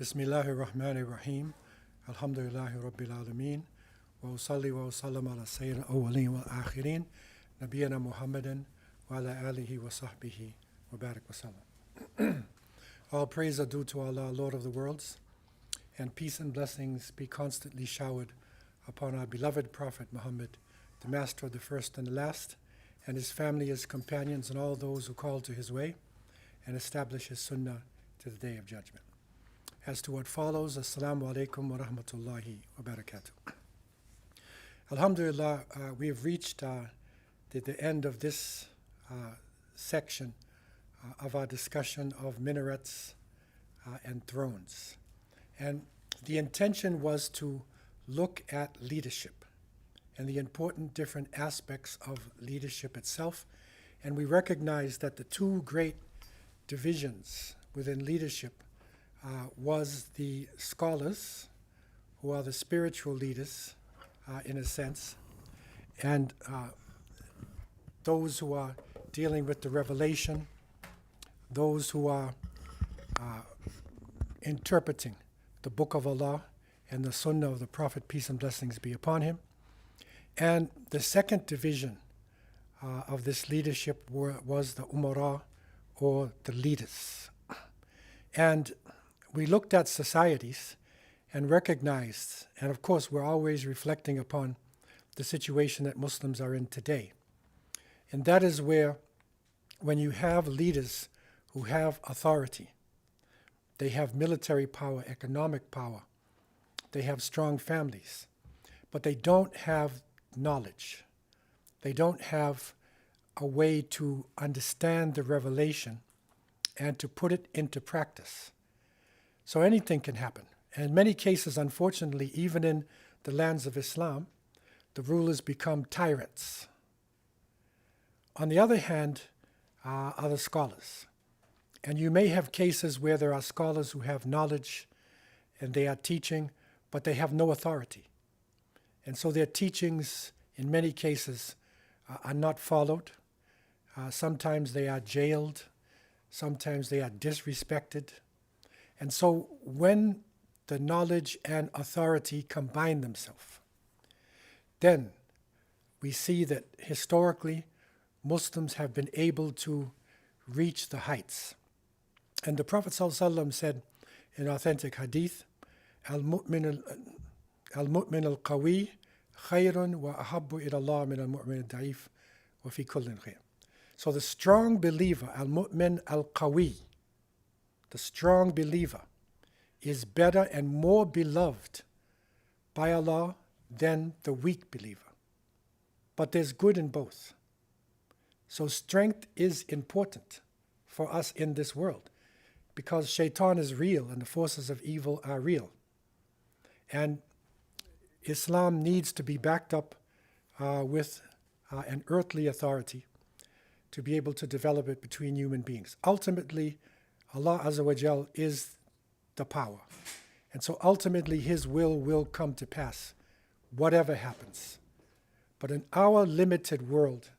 Bismillahir Rahmanir Rahim. Alhamdulillahi Rabbil Alameen. Wa usalli wa usallam ala sayyidina awwaleen wal akhirin. Nabiyyina Muhammadin wa ala alihi wa sahbihi wa barak wa sallam. All praise are due to Allah, Lord of the worlds, and peace and blessings be constantly showered upon our beloved Prophet Muhammad, the master of the first and the last, and his family, his companions, and all those who call to his way and establish his sunnah to the day of judgment. As to what follows, Assalamu alaikum wa rahmatullahi wa barakatuh. Alhamdulillah, we have reached the end of this section of our discussion of minarets and thrones. And the intention was to look at leadership and the important different aspects of leadership itself. And we recognize that the two great divisions within leadership was the scholars, who are the spiritual leaders, in a sense, and those who are dealing with the revelation, those who are interpreting the Book of Allah and the Sunnah of the Prophet, peace and blessings be upon him. And the second division of this leadership was the umara, or the leaders. And we looked at societies and recognized, and of course we're always reflecting upon the situation that Muslims are in today. And that is where, when you have leaders who have authority, they have military power, economic power, they have strong families, but they don't have knowledge. They don't have a way to understand the revelation and to put it into practice. So anything can happen. And in many cases, unfortunately, even in the lands of Islam, the rulers become tyrants. On the other hand, are the scholars. And you may have cases where there are scholars who have knowledge and they are teaching, but they have no authority. And so their teachings, in many cases, are not followed. Sometimes they are jailed. Sometimes they are disrespected. And so when the knowledge and authority combine themselves, then we see that historically Muslims have been able to reach the heights. And the Prophet ﷺ said in authentic hadith, Al-Mu'min al-Qawi khayrun wa ahabbu ila Allah min al-Mu'min al-Da'if wa fi kullin khayr. So the strong believer, Al-Mu'min al-Qawi, the strong believer, is better and more beloved by Allah than the weak believer. But there's good in both. So strength is important for us in this world, because shaitan is real and the forces of evil are real. And Islam needs to be backed up with an earthly authority to be able to develop it between human beings. Ultimately, Allah Azza wa Jal is the power. And so ultimately his will come to pass, whatever happens. But in our limited world,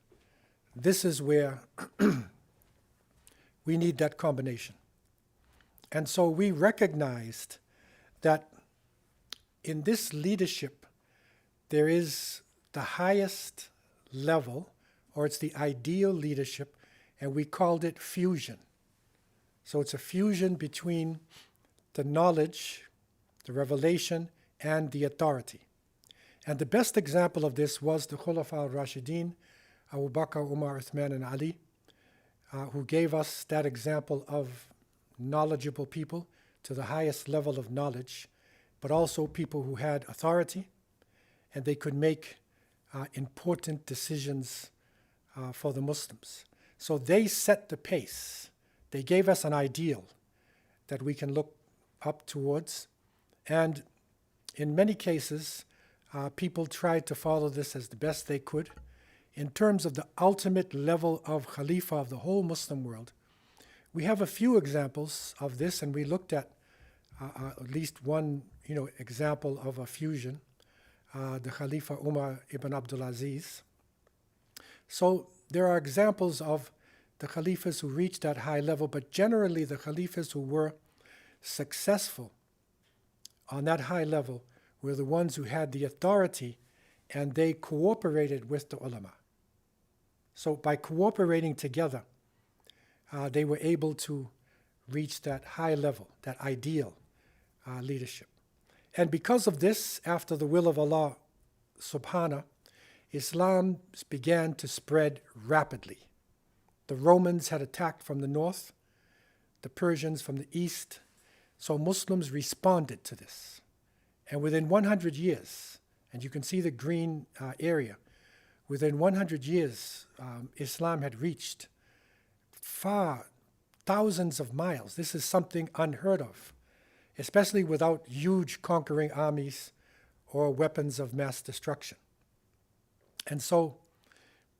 this is where we need that combination. And so we recognized that in this leadership, there is the highest level, or it's the ideal leadership, and we called it fusion. So it's a fusion between the knowledge, the revelation, and the authority. And the best example of this was the Khulafa al-Rashidin, Abu Bakr, Umar, Uthman, and Ali, who gave us that example of knowledgeable people to the highest level of knowledge, but also people who had authority, and they could make important decisions for the Muslims. So they set the pace. They gave us an ideal that we can look up towards. And in many cases, people tried to follow this as the best they could. In terms of the ultimate level of Khalifa of the whole Muslim world, we have a few examples of this, and we looked at least one example of a fusion, the Khalifa Umar ibn Abdul Aziz. So there are examples of the Khalifas who reached that high level, but generally the Khalifas who were successful on that high level were the ones who had the authority, and they cooperated with the ulama. So by cooperating together, they were able to reach that high level, that ideal leadership. And because of this, after the will of Allah subhanahu, Islam began to spread rapidly. The Romans had attacked from the north, the Persians from the east, so Muslims responded to this. And within 100 years, and you can see the green area, within 100 years, Islam had reached far, thousands of miles. This is something unheard of, especially without huge conquering armies or weapons of mass destruction. And so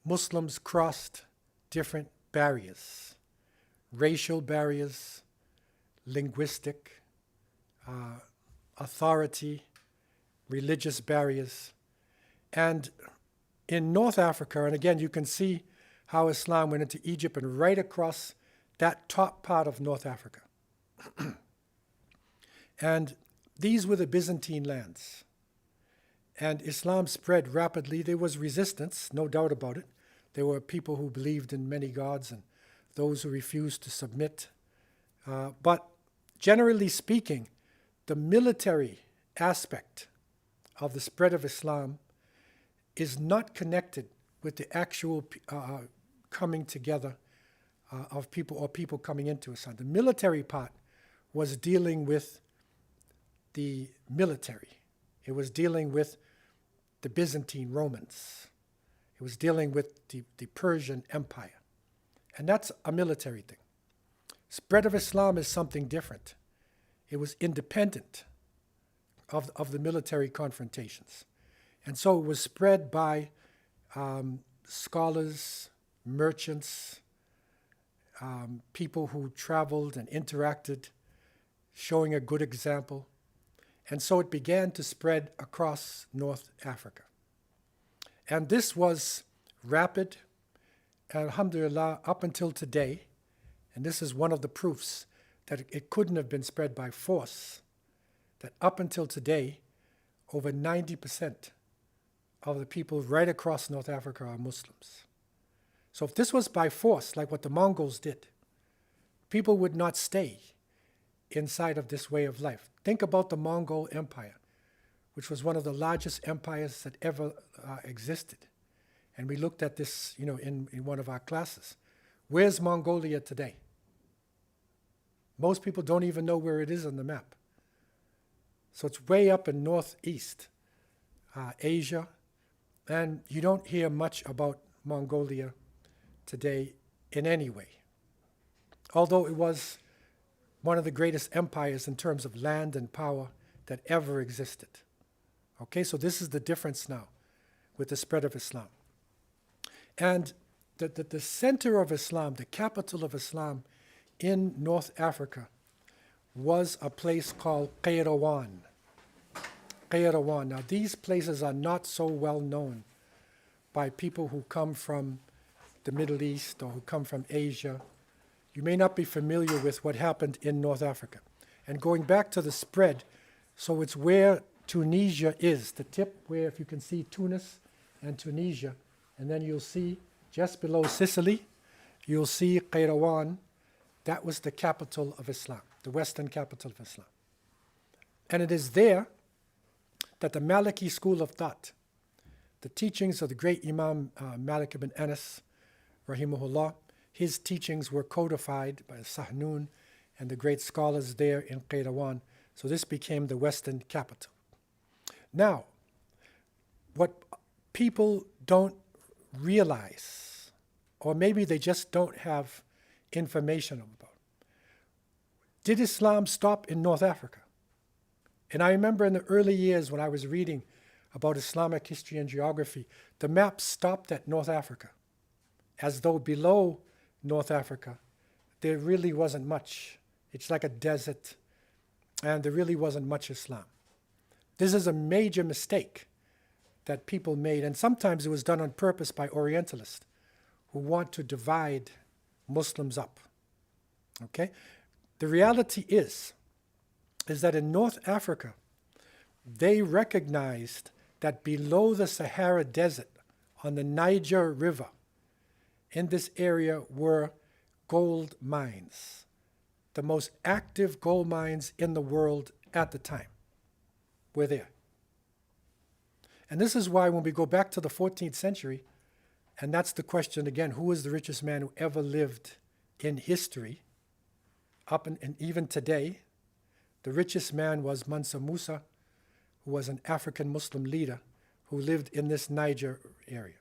Muslims crossed different barriers, racial barriers, linguistic, authority, religious barriers. And in North Africa, and again, you can see how Islam went into Egypt and right across that top part of North Africa. And these were the Byzantine lands. And Islam spread rapidly. There was resistance, no doubt about it. There were people who believed in many gods and those who refused to submit. But generally speaking, the military aspect of the spread of Islam is not connected with the actual coming together of people or people coming into Islam. The military part was dealing with the military. It was dealing with the Byzantine Romans. It was dealing with the Persian Empire. And that's a military thing. Spread of Islam is something different. It was independent of the military confrontations. And so it was spread by scholars, merchants, people who traveled and interacted, showing a good example. And so it began to spread across North Africa. And this was rapid, alhamdulillah, up until today. And this is one of the proofs that it couldn't have been spread by force, that up until today, over 90% of the people right across North Africa are Muslims. So if this was by force, like what the Mongols did, people would not stay inside of this way of life. Think about the Mongol Empire, which was one of the largest empires that ever existed. And we looked at this, in one of our classes. Where's Mongolia today? Most people don't even know where it is on the map. So it's way up in northeast Asia, and you don't hear much about Mongolia today in any way. Although it was one of the greatest empires in terms of land and power that ever existed. Okay, so this is the difference now with the spread of Islam. And the center of Islam, the capital of Islam in North Africa was a place called Qayrawan. Qayrawan. Now these places are not so well known by people who come from the Middle East or who come from Asia. You may not be familiar with what happened in North Africa. And going back to the spread, so it's where Tunisia is, the tip where, if you can see Tunis and Tunisia, and then you'll see just below Sicily, you'll see Qayrawan. That was the capital of Islam, the western capital of Islam. And it is there that the Maliki school of thought, the teachings of the great Imam Malik ibn Anas, rahimahullah, his teachings were codified by Sahnun and the great scholars there in Qayrawan. So this became the western capital. Now, what people don't realize, or maybe they just don't have information about, did Islam stop in North Africa? And I remember in the early years when I was reading about Islamic history and geography, the map stopped at North Africa, as though below North Africa, there really wasn't much. It's like a desert, and there really wasn't much Islam. This is a major mistake that people made, and sometimes it was done on purpose by Orientalists who want to divide Muslims up. Okay? The reality is that in North Africa, they recognized that below the Sahara Desert on the Niger River, in this area were gold mines, the most active gold mines in the world at the time were there. And this is why when we go back to the 14th century, and that's the question again, who is the richest man who ever lived in history, and even today, the richest man was Mansa Musa, who was an African Muslim leader who lived in this Niger area.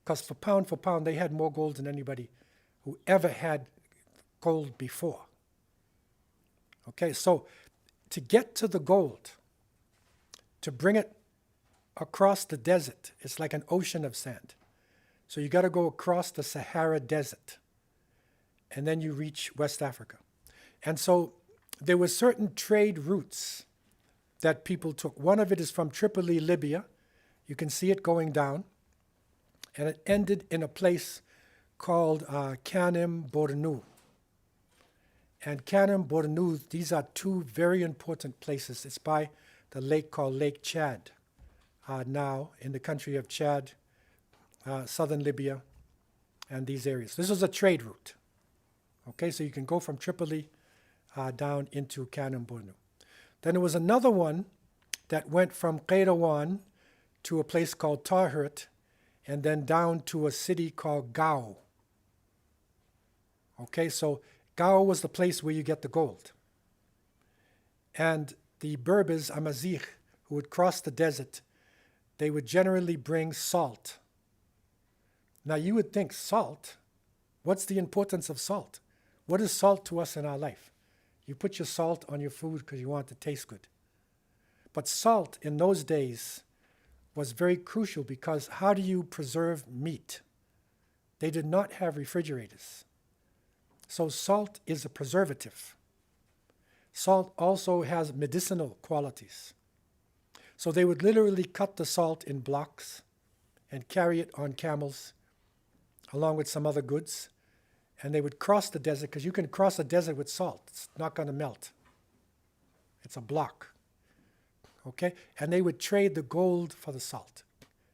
Because for pound, they had more gold than anybody who ever had gold before. Okay, so to get to the gold, to bring it across the desert, it's like an ocean of sand. So you got to go across the Sahara Desert, and then you reach West Africa. And so there were certain trade routes that people took. One of it is from Tripoli, Libya. You can see it going down. And it ended in a place called Kanem Bornu. And Kanem Bornu, these are two very important places. It's by the lake called Lake Chad, now in the country of Chad, southern Libya, and these areas. This is a trade route. Okay, so you can go from Tripoli down into Kanem Bornu. Then there was another one that went from Qayrawan to a place called Tahert, and then down to a city called Gao. Okay, so Gao was the place where you get the gold. And the Berbers, Amazigh, who would cross the desert, they would generally bring salt. Now you would think, salt? What's the importance of salt? What is salt to us in our life? You put your salt on your food because you want it to taste good. But salt in those days was very crucial because how do you preserve meat? They did not have refrigerators. So salt is a preservative. Salt also has medicinal qualities. So they would literally cut the salt in blocks and carry it on camels along with some other goods. And they would cross the desert, because you can cross a desert with salt. It's not going to melt. It's a block. Okay? And they would trade the gold for the salt.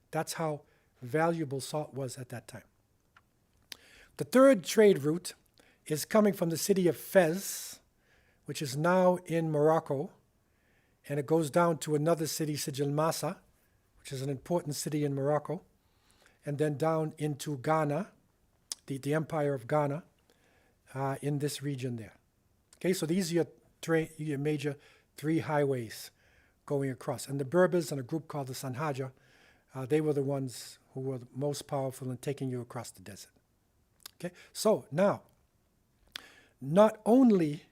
That's how valuable salt was at that time. The third trade route is coming from the city of Fez, which is now in Morocco, and it goes down to another city, Sijil Massa, which is an important city in Morocco, and then down into Ghana, the Empire of Ghana, in this region there. Okay, so these are your major three highways going across. And the Berbers and a group called the Sanhaja, they were the ones who were the most powerful in taking you across the desert. Okay, so now, not only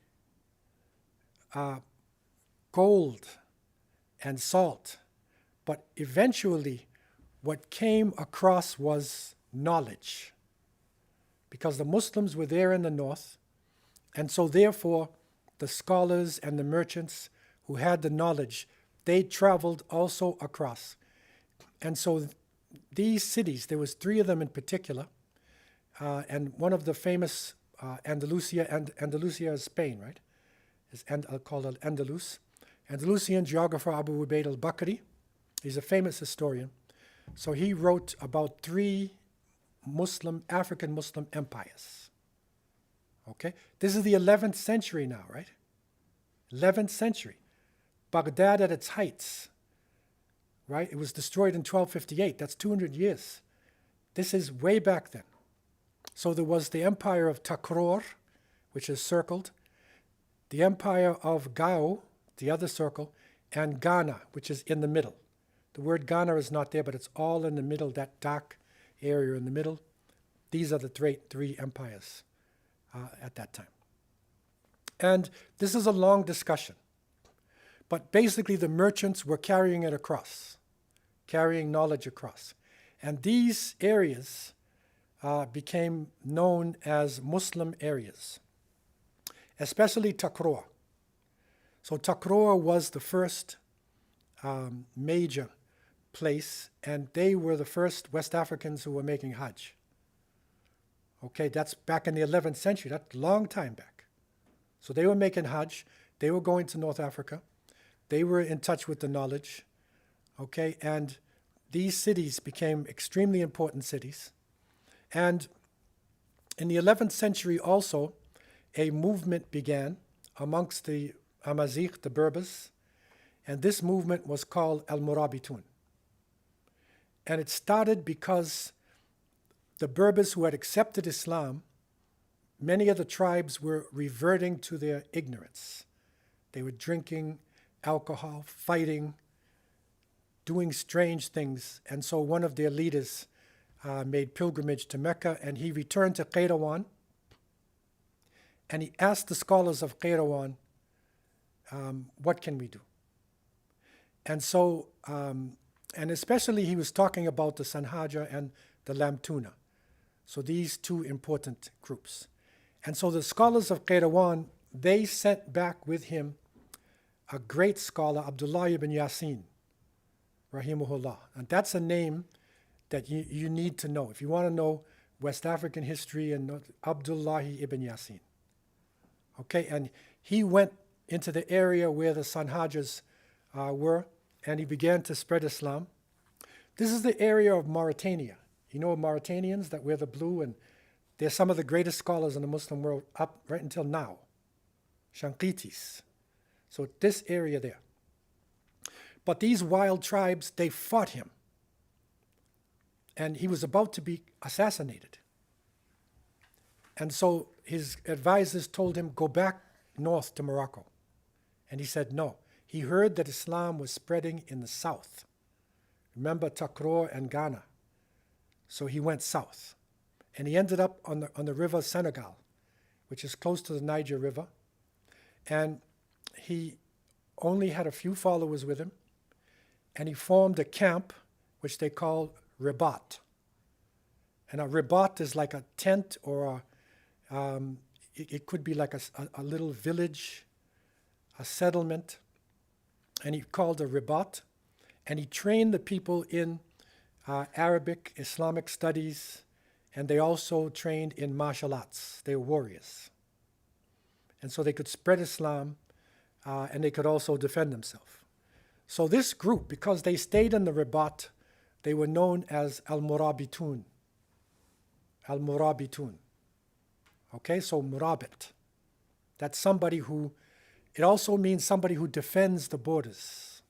gold and salt, but eventually what came across was knowledge. Because the Muslims were there in the north, and so therefore the scholars and the merchants who had the knowledge, they traveled also across. And so these cities, there was three of them in particular, and one of the famous Andalusia is Spain, right? Is called Al-Andalus. Andalusian geographer Abu Ubaid al-Bakri, he's a famous historian. So he wrote about three African Muslim empires. Okay? This is the 11th century now, right? 11th century. Baghdad at its heights, right? It was destroyed in 1258. That's 200 years. This is way back then. So there was the empire of Takror, which is circled, the empire of Gao, the other circle, and Ghana, which is in the middle. The word Ghana is not there, but it's all in the middle, that dark area in the middle. These are the three empires at that time. And this is a long discussion. But basically the merchants were carrying it across, carrying knowledge across. And these areas became known as Muslim areas, especially Takror. So Takror was the first major place, and they were the first West Africans who were making Hajj. Okay, that's back in the 11th century. That's a long time back. So they were making Hajj. They were going to North Africa. They were in touch with the knowledge, okay? And these cities became extremely important cities. And in the 11th century also, a movement began amongst the Amazigh, the Berbers, and this movement was called Al-Murabitun. And it started because the Berbers who had accepted Islam, many of the tribes were reverting to their ignorance. They were drinking alcohol, fighting, doing strange things. And so one of their leaders made pilgrimage to Mecca, and he returned to Qayrawan, and he asked the scholars of Qayrawan, what can we do? And so, and especially he was talking about the Sanhaja and the Lamtuna. So these two important groups. And so the scholars of Qayrawan, they sent back with him a great scholar, Abdullah ibn Yasin, rahimahullah. And that's a name that you need to know. If you want to know West African history, and Abdullah ibn Yasin. Okay, and he went into the area where the Sanhajas were, and he began to spread Islam. This is the area of Mauritania. You know Mauritanians that wear the blue, and they're some of the greatest scholars in the Muslim world up right until now. Shanqitis. So this area there. But these wild tribes, they fought him. And he was about to be assassinated. And so his advisors told him, go back north to Morocco. And he said no. He heard that Islam was spreading in the south. Remember Takror and Ghana. So he went south. And he ended up on the river Senegal, which is close to the Niger River. And he only had a few followers with him. And he formed a camp, which they called Ribat. And a Ribat is like a tent, or it could be like a little village, a settlement. And he called a Ribat. And he trained the people in Arabic, Islamic studies, and they also trained in martial arts. They were warriors. And so they could spread Islam, and they could also defend themselves. So this group, because they stayed in the Ribat, they were known as Al-Murabitun. Al-Murabitun. Okay, so Murabit. That's somebody who, it also means somebody who defends the borders.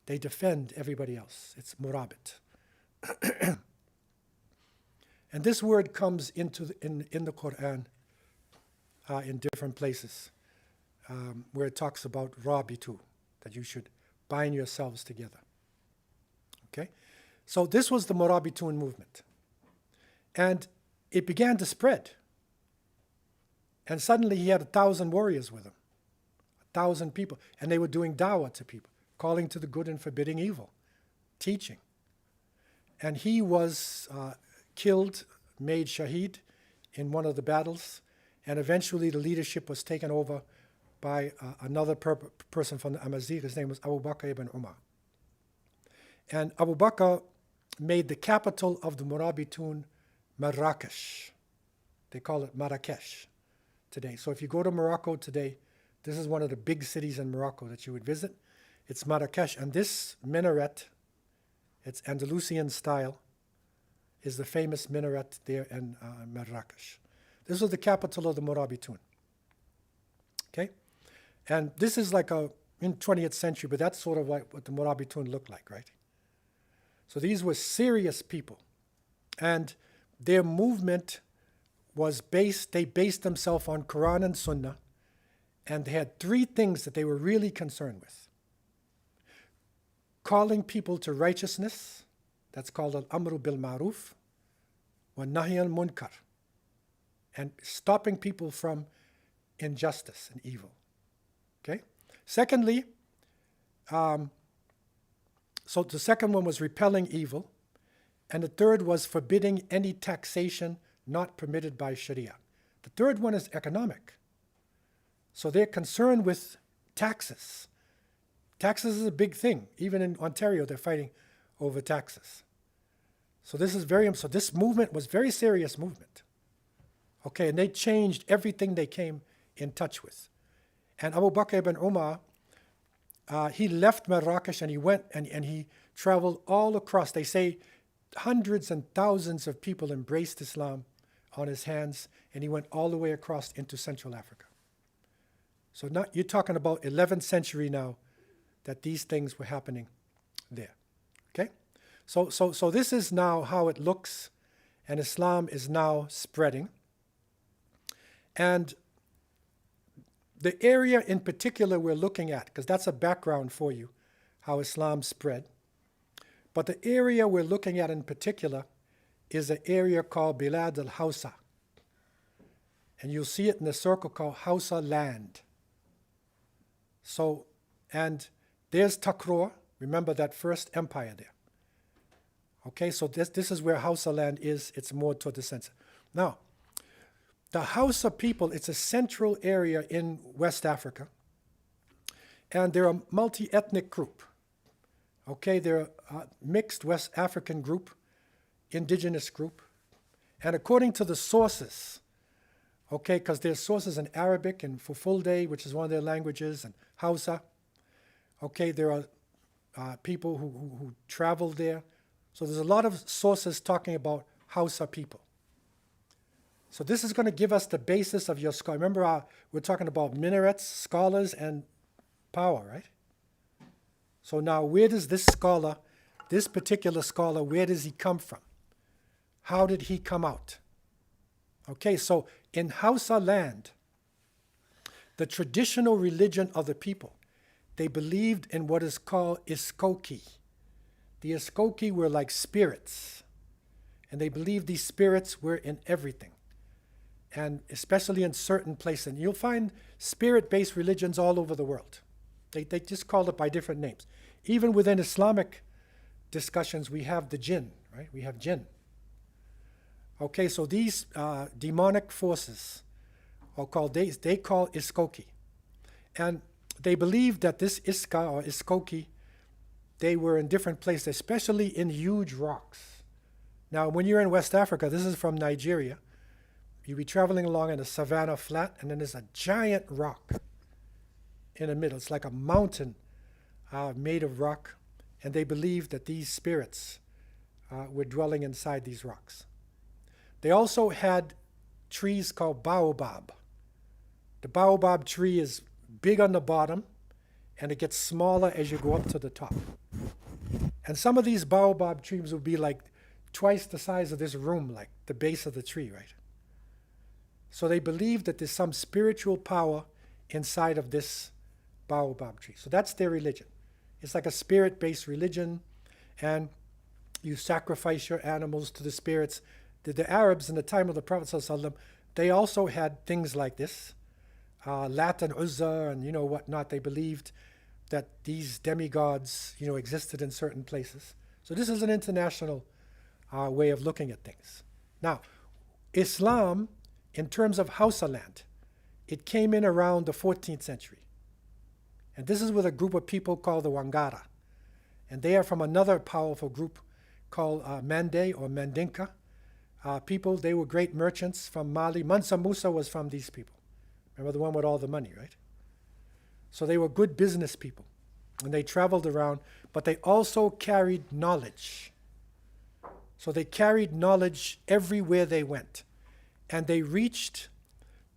They defend everybody else. It's Murabit. And this word comes into in the Quran in different places where it talks about Rabitu, that you should bind yourselves together. Okay? So this was the Murabitun movement. And it began to spread. And suddenly he had 1,000 warriors with him, 1,000 people. And they were doing dawah to people, calling to the good and forbidding evil, teaching. And he was killed, made shaheed in one of the battles. And eventually the leadership was taken over by another person from the Amazigh. His name was Abu Bakr ibn Umar. And Abu Bakr made the capital of the Murabitun Marrakesh. They call it Marrakesh today. So if you go to Morocco today, this is one of the big cities in Morocco that you would visit. It's Marrakesh. And this minaret, it's Andalusian style, is the famous minaret there in Marrakesh. This was the capital of the Murabitun. Okay? And this is like in 20th century, but that's sort of like what the Murabitun looked like, right? So these were serious people. And their movement was they based themselves on Quran and Sunnah, and they had three things that they were really concerned with. Calling people to righteousness, that's called al-amru bil ma'ruf, wa nahy al-munkar, and stopping people from injustice and evil. Okay? Secondly, so the second one was repelling evil, and the third was forbidding any taxation not permitted by Sharia. The third one is economic. So they're concerned with taxes. Taxes is a big thing. Even in Ontario, they're fighting over taxes. So this movement was very serious movement. Okay, and they changed everything they came in touch with. And Abu Bakr ibn Umar he left Marrakesh and he went and he traveled all across. They say hundreds and thousands of people embraced Islam on his hands, and he went all the way across into Central Africa. So now you're talking about 11th century now that these things were happening there. Okay? So this is now how it looks, and Islam is now spreading. And the area in particular we're looking at, because that's a background for you, how Islam spread. But the area we're looking at in particular is an area called Bilad al-Hausa. And you'll see it in a circle called Hausaland. So, and there's Takror. Remember that first empire there. Okay, so this is where Hausaland is. It's more toward the center. Now, the Hausa people, it's a central area in West Africa. And they're a multi-ethnic group. Okay, they're a mixed West African group, indigenous group. And according to the sources, okay, because there's sources in Arabic and Fulfulde, which is one of their languages, and Hausa. Okay, there are people who traveled there. So there's a lot of sources talking about Hausa people. So this is going to give us the basis of your scholar. Remember, we're talking about minarets, scholars, and power, right? So now, where does this scholar, this particular scholar, where does he come from? How did he come out? Okay, so in Hausaland, the traditional religion of the people, they believed in what is called Iskoki. The Iskoki were like spirits, and they believed these spirits were in everything, and especially in certain places. And you'll find spirit-based religions all over the world. They just call it by different names. Even within Islamic discussions, we have the jinn, right? We have jinn. Okay, so these demonic forces are called, they call Iskoki. And they believed that this Iska or Iskoki, they were in different places, especially in huge rocks. Now, when you're in West Africa, this is from Nigeria, you'll be traveling along in a savanna flat, and then there's a giant rock in the middle. It's like a mountain made of rock, and they believed that these spirits were dwelling inside these rocks. They also had trees called baobab. The baobab tree is big on the bottom, and it gets smaller as you go up to the top. And some of these baobab trees would be like twice the size of this room, like the base of the tree, right? So they believe that there's some spiritual power inside of this baobab tree. So that's their religion. It's like a spirit-based religion, and you sacrifice your animals to the spirits. The Arabs in the time of the Prophet ﷺ, they also had things like this. Lat and Uzza and whatnot. They believed that these demigods existed in certain places. So this is an international way of looking at things. Now, Islam, in terms of Hausaland, it came in around the 14th century. And this is with a group of people called the Wangara. And they are from another powerful group called Mande or Mandinka. People, they were great merchants from Mali. Mansa Musa was from these people. Remember the one with all the money, right? So they were good business people. And they traveled around, but they also carried knowledge. So they carried knowledge everywhere they went. And they reached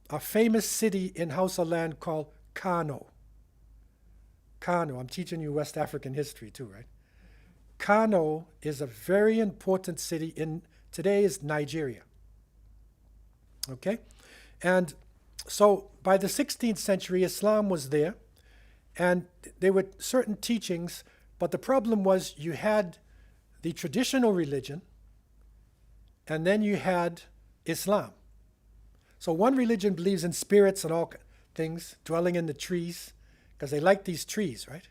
a famous city in Hausaland called Kano. Kano, I'm teaching you West African history too, right? Kano is a very important city in today's Nigeria. Okay? And so by the 16th century, Islam was there, and there were certain teachings, but the problem was you had the traditional religion, and then you had Islam. So one religion believes in spirits and all things, dwelling in the trees, because they like these trees, right?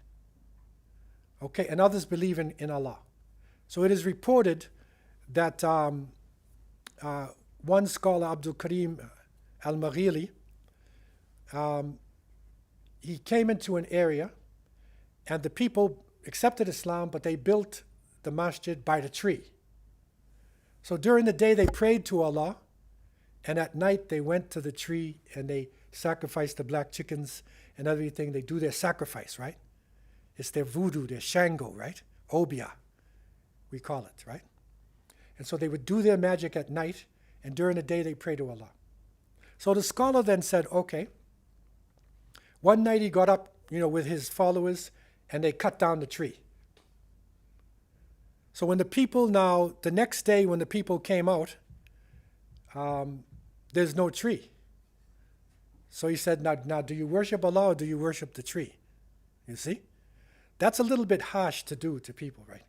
Okay, and others believe in Allah. So it is reported that one scholar, Abdul Karim Al-Maghili, he came into an area, and the people accepted Islam, but they built the masjid by the tree. So during the day they prayed to Allah, and at night they went to the tree and they sacrificed the black chickens and everything. They do their sacrifice, right? It's their voodoo, their Shango, right? Obia, we call it, right? And so they would do their magic at night, and during the day they pray to Allah. So the scholar then said, okay. One night he got up, with his followers, and they cut down the tree. So when the next day when the people came out, there's no tree. So he said, now do you worship Allah or do you worship the tree? You see? That's a little bit harsh to do to people, right?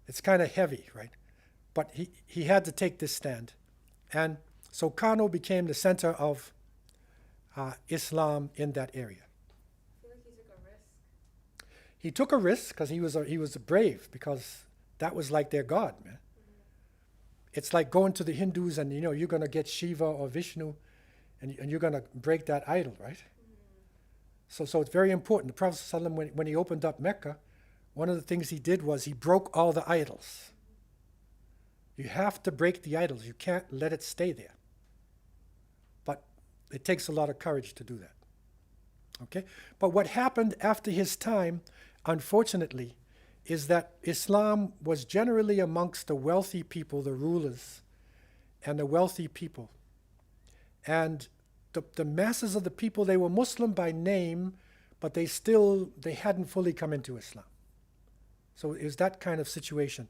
It's kind of heavy, right? But he had to take this stand. And so Kano became the center of Islam in that area. I feel like he took a risk. He took a risk because he was brave, because that was like their god, man. Mm-hmm. It's like going to the Hindus and you're going to get Shiva or Vishnu and you're going to break that idol, right? Mm-hmm. So it's very important. The Prophet ﷺ, when he opened up Mecca, one of the things he did was he broke all the idols. You have to break the idols. You can't let it stay there. But it takes a lot of courage to do that. Okay? But what happened after his time, unfortunately, is that Islam was generally amongst the wealthy people, the rulers, and the wealthy people. And the masses of the people, they were Muslim by name, but they hadn't fully come into Islam. So it was that kind of situation,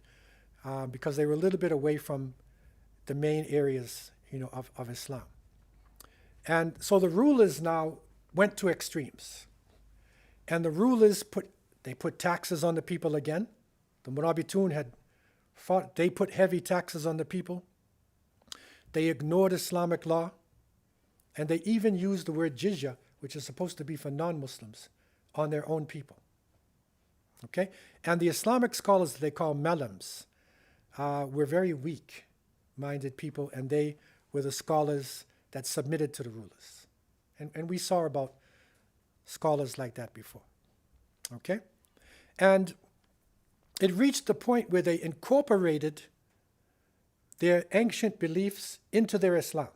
because they were a little bit away from the main areas, of Islam. And so the rulers now went to extremes. And the rulers put taxes on the people again. The Murabitun they put heavy taxes on the people. They ignored Islamic law. And they even used the word jizya, which is supposed to be for non-Muslims, on their own people. Okay? And the Islamic scholars they call malams were very weak-minded people, and they were the scholars that submitted to the rulers. And we saw about scholars like that before. Okay? And it reached the point where they incorporated their ancient beliefs into their Islam.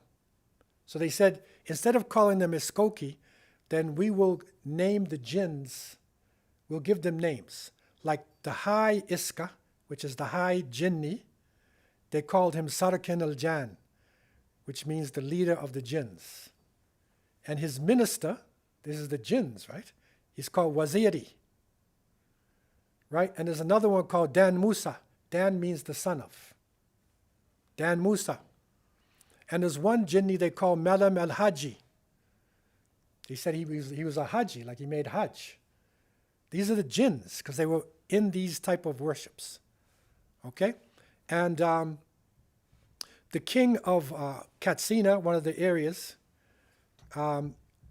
So they said, instead of calling them Iskoki, then we will name the jinns, we'll give them names. Like the High Iska, which is the High Jinni, they called him Sarakin al-Jan, which means the leader of the jinns. And his minister, this is the jinns, right? He's called Waziri, right? And there's another one called Dan Musa. Dan means the son of. Dan Musa. And there's one jinni they call Malam al-Haji. He said he was a Haji, like he made Hajj. These are the jinns, because they were in these type of worships. Okay? And the king of Katsina, one of the areas,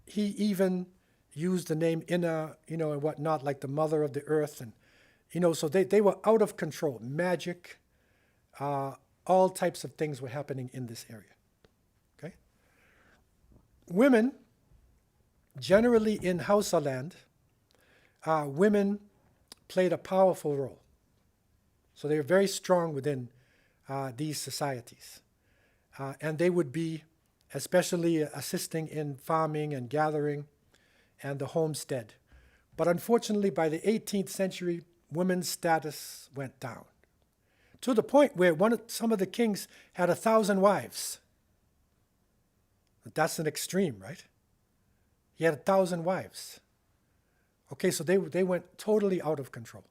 he even used the name Inna, and whatnot, like the mother of the earth. And, so they were out of control. Magic, all types of things were happening in this area. Okay? Women, generally in Hausaland, women played a powerful role. So they were very strong within these societies. And they would be especially assisting in farming and gathering and the homestead. But unfortunately, by the 18th century, women's status went down, to the point where some of the kings had 1,000 wives. That's an extreme, right? He had 1,000 wives. Okay, so they went totally out of control.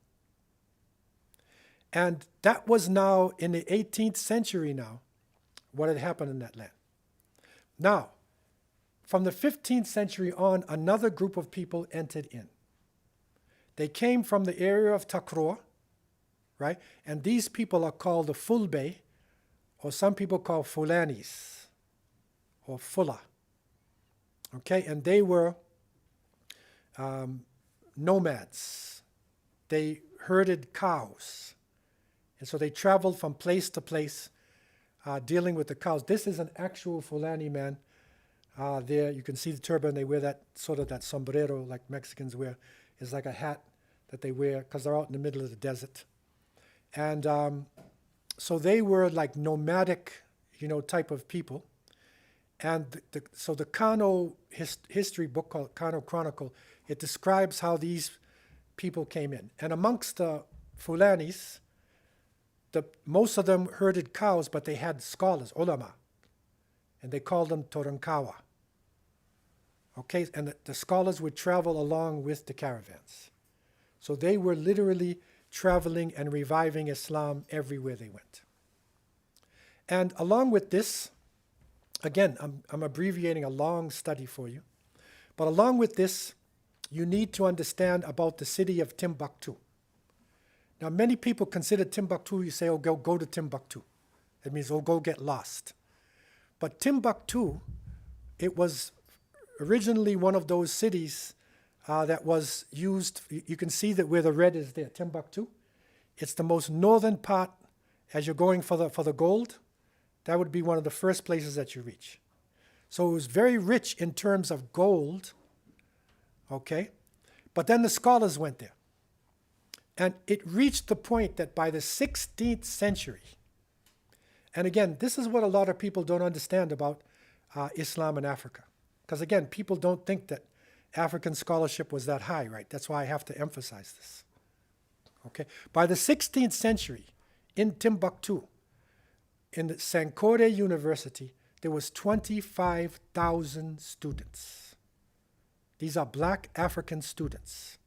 And that was now in the 18th century now, what had happened in that land. Now, from the 15th century on, another group of people entered in. They came from the area of Takrur, right? And these people are called the Fulbe, or some people call Fulanis, or Fulla. Okay, and they were nomads. They herded cows. And so they traveled from place to place, dealing with the cows. This is an actual Fulani man. There, you can see the turban. They wear that sombrero like Mexicans wear. It's like a hat that they wear because they're out in the middle of the desert. And so they were like nomadic, type of people. And so the Kano history book called Kano Chronicle, it describes how these people came in. And amongst the Fulanis, most of them herded cows, but they had scholars, ulama, and they called them Torankawa. Okay, and the scholars would travel along with the caravans. So they were literally traveling and reviving Islam everywhere they went. And along with this, again, I'm abbreviating a long study for you, but along with this, you need to understand about the city of Timbuktu. Now, many people consider Timbuktu, you say, oh, go to Timbuktu. It means, oh, go get lost. But Timbuktu, it was originally one of those cities that was used. You can see that where the red is there, Timbuktu. It's the most northern part as you're going for the gold. That would be one of the first places that you reach. So it was very rich in terms of gold, okay? But then the scholars went there. And it reached the point that by the 16th century, and again, this is what a lot of people don't understand about Islam in Africa. Because again, people don't think that African scholarship was that high, right? That's why I have to emphasize this. Okay? By the 16th century, in Timbuktu, in the Sankore University, there was 25,000 students. These are black African students.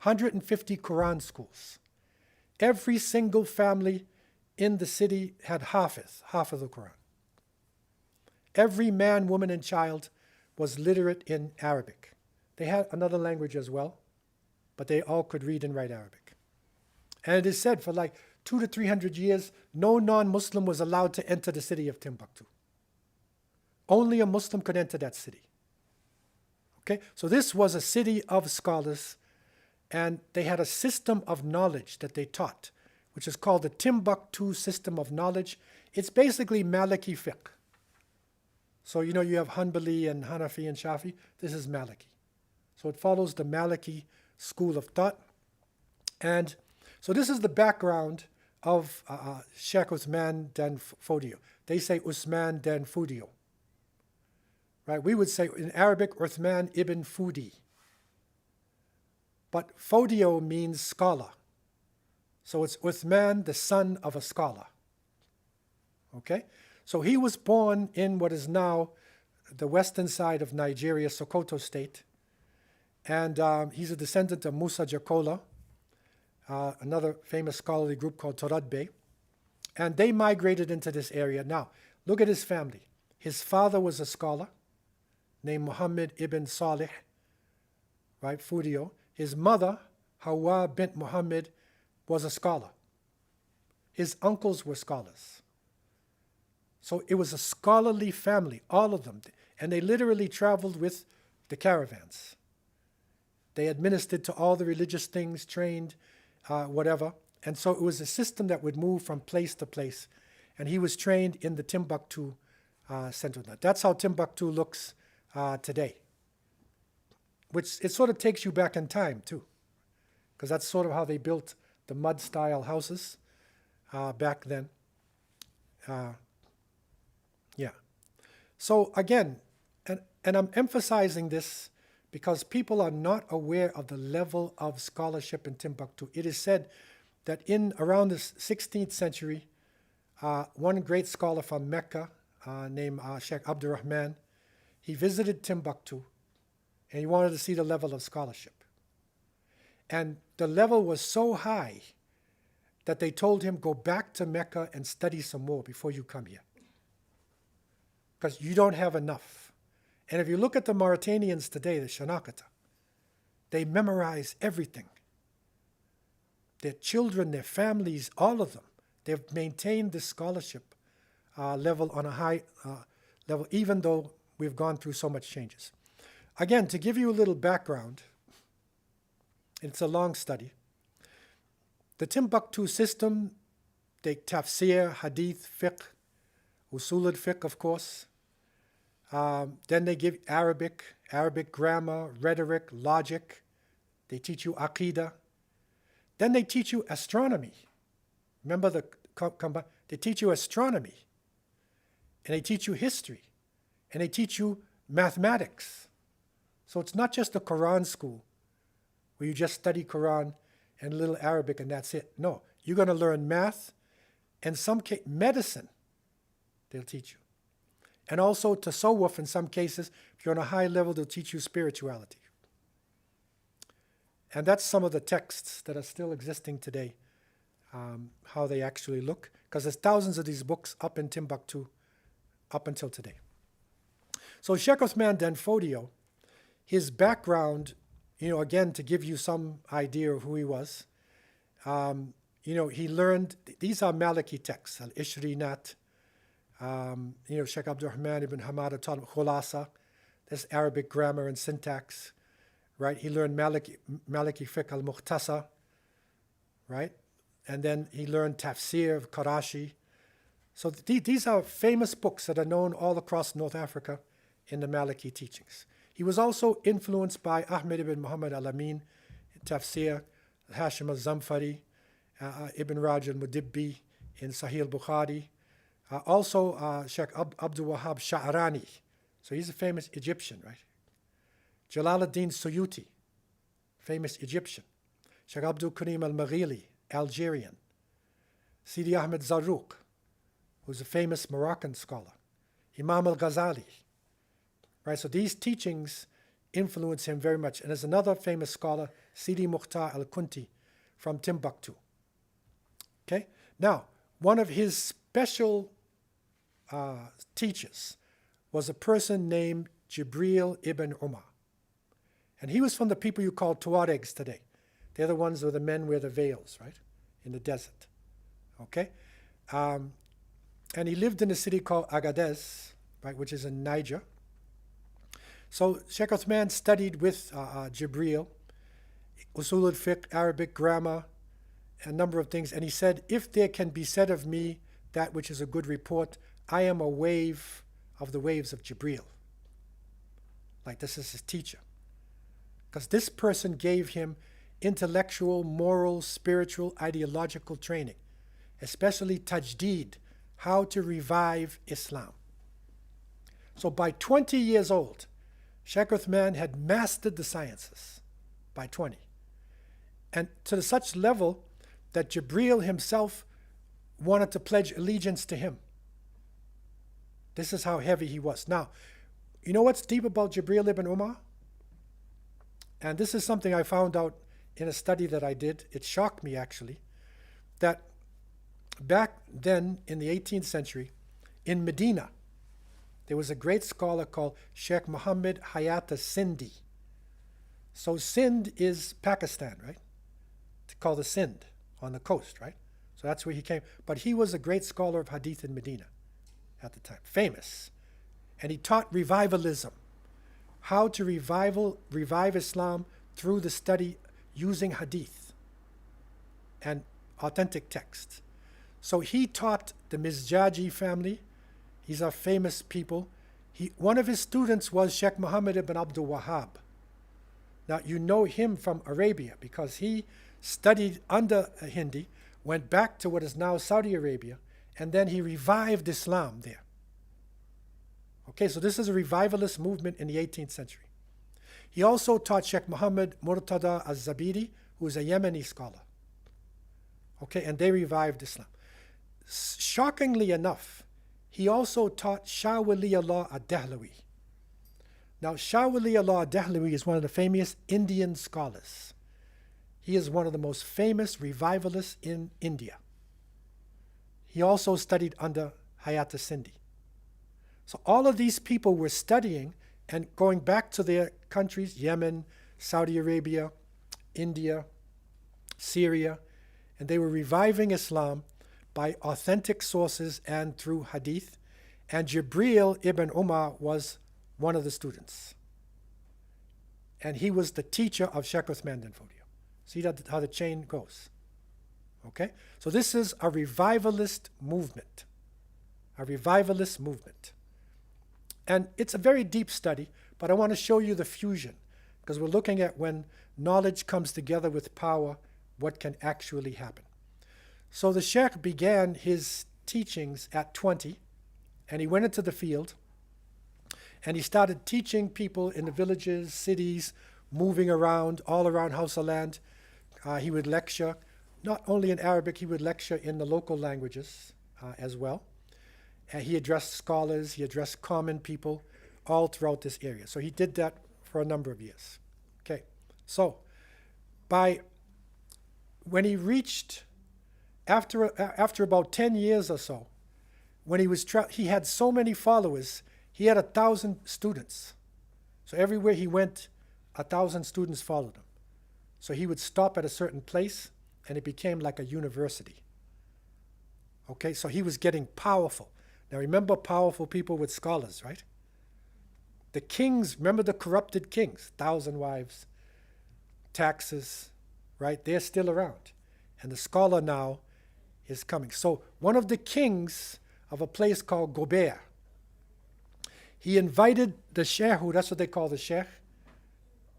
150 Quran schools. Every single family in the city had Hafiz the Quran. Every man, woman, and child was literate in Arabic. They had another language as well, but they all could read and write Arabic. And it is said for like 200 to 300 years, no non-Muslim was allowed to enter the city of Timbuktu. Only a Muslim could enter that city. Okay, so this was a city of scholars, and they had a system of knowledge that they taught, which is called the Timbuktu system of knowledge. It's basically Maliki fiqh. So you know you have Hanbali and Hanafi and Shafi. This is Maliki. So it follows the Maliki school of thought. And so this is the background of Sh.Usman dan Fodiyo. They say Usman dan Fodiyo. Right? We would say in Arabic, Uthman ibn Fudi. But Fodiyo means scholar. So it's Uthman, the son of a scholar. Okay? So he was born in what is now the western side of Nigeria, Sokoto State. And he's a descendant of Musa Jakola, another famous scholarly group called Toradbe. And they migrated into this area. Now, look at his family. His father was a scholar named Muhammad ibn Salih, right, Fodiyo. His mother, Hawa bint Muhammad, was a scholar. His uncles were scholars. So it was a scholarly family, all of them. And they literally traveled with the caravans. They administered to all the religious things, trained, whatever. And so it was a system that would move from place to place. And he was trained in the Timbuktu center. That's how Timbuktu looks today. Which it sort of takes you back in time, too. Because that's sort of how they built the mud-style houses back then. Yeah. So again, and I'm emphasizing this because people are not aware of the level of scholarship in Timbuktu. It is said that in around the 16th century, one great scholar from Mecca named Shaykh Abdullah, he visited Timbuktu and he wanted to see the level of scholarship. And the level was so high that they told him, go back to Mecca and study some more before you come here. Because you don't have enough. And if you look at the Mauritanians today, the Shanakata, they memorize everything. Their children, their families, all of them, they've maintained this scholarship level on a high level, even though we've gone through so much changes. Again, to give you a little background, it's a long study. The Timbuktu system, they tafsir, hadith, fiqh, usul al-fiqh, of course. Then they give Arabic grammar, rhetoric, logic. They teach you aqidah. Then they teach you astronomy. Remember they teach you astronomy. And they teach you history. And they teach you mathematics. So it's not just a Quran school where you just study Quran and a little Arabic and that's it. No, you're going to learn math and some medicine they'll teach you. And also tasawwuf in some cases. If you're on a high level, they'll teach you spirituality. And that's some of the texts that are still existing today, how they actually look. Because there's thousands of these books up in Timbuktu up until today. So Sh.Usman dan Fodiyo, his background, again, to give you some idea of who he was, he learned, these are Maliki texts, Al-Ishrinat, Shaykh Abdurrahman ibn Hamada taught him Khulasa, that's Arabic grammar and syntax, right? He learned Maliki fiqh al-Muqtasa, right? And then he learned Tafsir of Karachi. So these are famous books that are known all across North Africa in the Maliki teachings. He was also influenced by Ahmed ibn Muhammad al-Amin, Tafsir, Hashim al-Zamfari, Ibn Raj al-Mudibbi in Sahih al-Bukhari. Also Shaykh Abdul Wahab Sha'arani. So he's a famous Egyptian, right? Jalaluddin Suyuti, famous Egyptian. Shaykh Abdul Karim al-Maghili, Algerian. Sidi Ahmed Zarruq, who's a famous Moroccan scholar. Imam al-Ghazali. Right, so these teachings influence him very much. And there's another famous scholar, Sidi Mukhtar al-Kunti from Timbuktu. Okay? Now, one of his special teachers was a person named Jibril ibn Umar. And he was from the people you call Tuaregs today. They're the ones where the men wear the veils, right? In the desert. Okay? And he lived in a city called Agadez, right, which is in Niger. So Sh.Usman studied with Jibril, Usul al-Fiqh, Arabic grammar, a number of things. And he said, if there can be said of me that which is a good report, I am a wave of the waves of Jibril. Like this is his teacher. Because this person gave him intellectual, moral, spiritual, ideological training, especially tajdeed, how to revive Islam. So by 20 years old, Sh.Usman had mastered the sciences by 20. And to such level that Jibril himself wanted to pledge allegiance to him. This is how heavy he was. Now, you know what's deep about Jibril ibn Umar? And this is something I found out in a study that I did. It shocked me, actually, that back then in the 18th century, in Medina, there was a great scholar called Sheikh Muhammad Hayat Sindhi. So Sindh is Pakistan, right? It's called the Sindh on the coast, right? So that's where he came. But he was a great scholar of Hadith in Medina at the time, famous. And he taught revivalism, how to revive Islam through the study using Hadith and authentic texts. So he taught the Mizjaji family. These are famous people. One of his students was Sheikh Muhammad ibn Abdul Wahab. Now, you know him from Arabia because he studied under Hindi, went back to what is now Saudi Arabia, and then he revived Islam there. Okay, so this is a revivalist movement in the 18th century. He also taught Sheikh Muhammad Murtada al-Zabidi, who is a Yemeni scholar. Okay, and they revived Islam. Shockingly enough, he also taught Shah Waliullah ad-Dahlawi. Now, Shah Waliullah ad-Dahlawi is one of the famous Indian scholars. He is one of the most famous revivalists in India. He also studied under Hayat Sindhi. So all of these people were studying and going back to their countries, Yemen, Saudi Arabia, India, Syria, and they were reviving Islam by authentic sources and through hadith. And Jibril ibn Umar was one of the students. And he was the teacher of Sh.Usman dan Fodiyo. See how the chain goes. Okay? So this is a revivalist movement. A revivalist movement. And it's a very deep study, but I want to show you the fusion, because we're looking at when knowledge comes together with power, what can actually happen. So the Shaykh began his teachings at 20, and he went into the field, and he started teaching people in the villages, cities, moving around all around Hausaland. He would lecture, not only in Arabic, he would lecture in the local languages as well. He addressed scholars, he addressed common people all throughout this area. So he did that for a number of years. Okay, so when he reached, after about 10 years or so, when he had so many followers, he had 1,000 students. So everywhere he went, 1,000 students followed him. So he would stop at a certain place, and it became like a university. Okay, so he was getting powerful. Now remember, powerful people with scholars, right? The kings, remember the corrupted kings, 1,000 wives, taxes, right? They're still around. And the scholar now is coming. So one of the kings of a place called Gobert, he invited the Shaykh, that's what they call the Shaykh,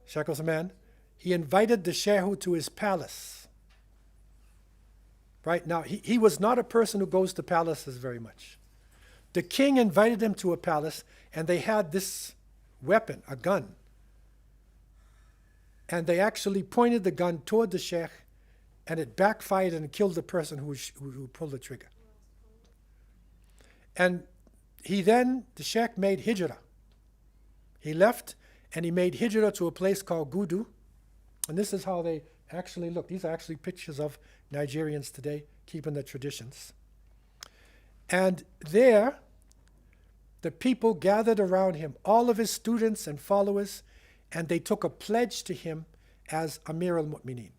Sh.Usman. He invited the Shaykh to his palace. Right now, he was not a person who goes to palaces very much. The king invited him to a palace, and they had this weapon, a gun. And they actually pointed the gun toward the Shaykh, and it backfired and killed the person who pulled the trigger. And the Shaykh made hijrah. He left, and he made hijrah to a place called Gudu. And this is how they actually look. These are actually pictures of Nigerians today, keeping the traditions. And there, the people gathered around him, all of his students and followers, and they took a pledge to him as Amir al-Mu'mineen.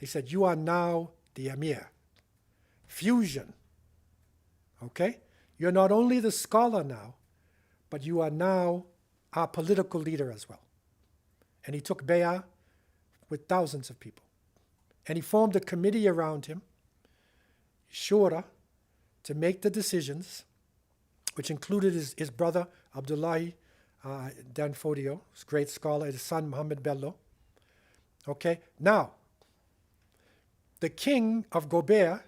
They said, you are now the Amir. Fusion. Okay? You're not only the scholar now, but you are now our political leader as well. And he took bay'ah with thousands of people. And he formed a committee around him, shura, to make the decisions, which included his brother, Abdullah Dan Fodiyo, his great scholar, his son, Muhammad Bello. Okay, now, the king of Gobert,